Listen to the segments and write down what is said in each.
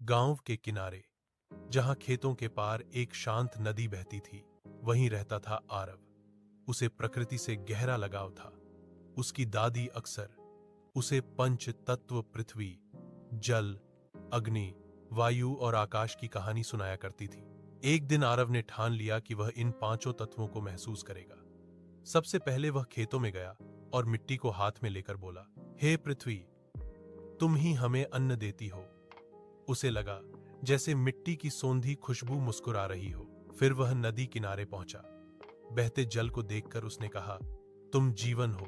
गांव के किनारे, जहां खेतों के पार एक शांत नदी बहती थी, वहीं रहता था आरव। उसे प्रकृति से गहरा लगाव था। उसकी दादी अक्सर उसे पंच तत्व पृथ्वी, जल, अग्नि, वायु और आकाश की कहानी सुनाया करती थी। एक दिन आरव ने ठान लिया कि वह इन पांचों तत्वों को महसूस करेगा। सबसे पहले वह खेतों में गया और मिट्टी को हाथ में लेकर बोला, हे पृथ्वी, तुम ही हमें अन्न देती हो। उसे लगा जैसे मिट्टी की सोंधी खुशबू मुस्कुरा रही हो। फिर वह नदी किनारे पहुंचा। बहते जल को देखकर उसने कहा, तुम जीवन हो।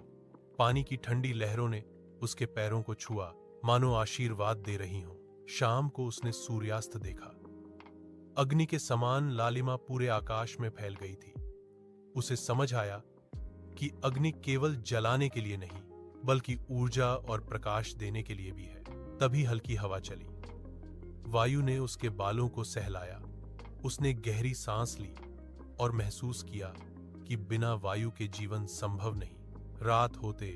पानी की ठंडी लहरों ने उसके पैरों को छुआ, मानो आशीर्वाद दे रही हो। शाम को उसने सूर्यास्त देखा। अग्नि के समान लालिमा पूरे आकाश में फैल गई थी। उसे समझ आया कि अग्नि केवल जलाने के लिए नहीं, बल्कि ऊर्जा और प्रकाश देने के लिए भी है। तभी हल्की हवा चली। वायु ने उसके बालों को सहलाया। उसने गहरी सांस ली और महसूस किया कि बिना वायु के जीवन संभव नहीं। रात होते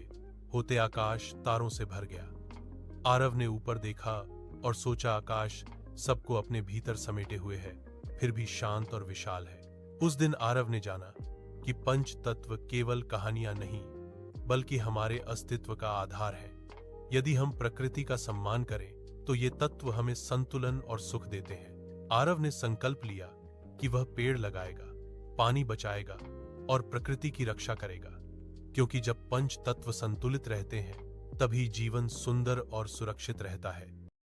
होते आकाश तारों से भर गया। आरव ने ऊपर देखा और सोचा, आकाश सबको अपने भीतर समेटे हुए है, फिर भी शांत और विशाल है। उस दिन आरव ने जाना कि पंच तत्व केवल कहानियां नहीं, बल्कि हमारे अस्तित्व का आधार है। यदि हम प्रकृति का सम्मान करें तो ये तत्व हमें संतुलन और सुख देते हैं। आरव ने संकल्प लिया कि वह पेड़ लगाएगा, पानी बचाएगा और प्रकृति की रक्षा करेगा, क्योंकि जब पंच तत्व संतुलित रहते हैं तभी जीवन सुंदर और सुरक्षित रहता है।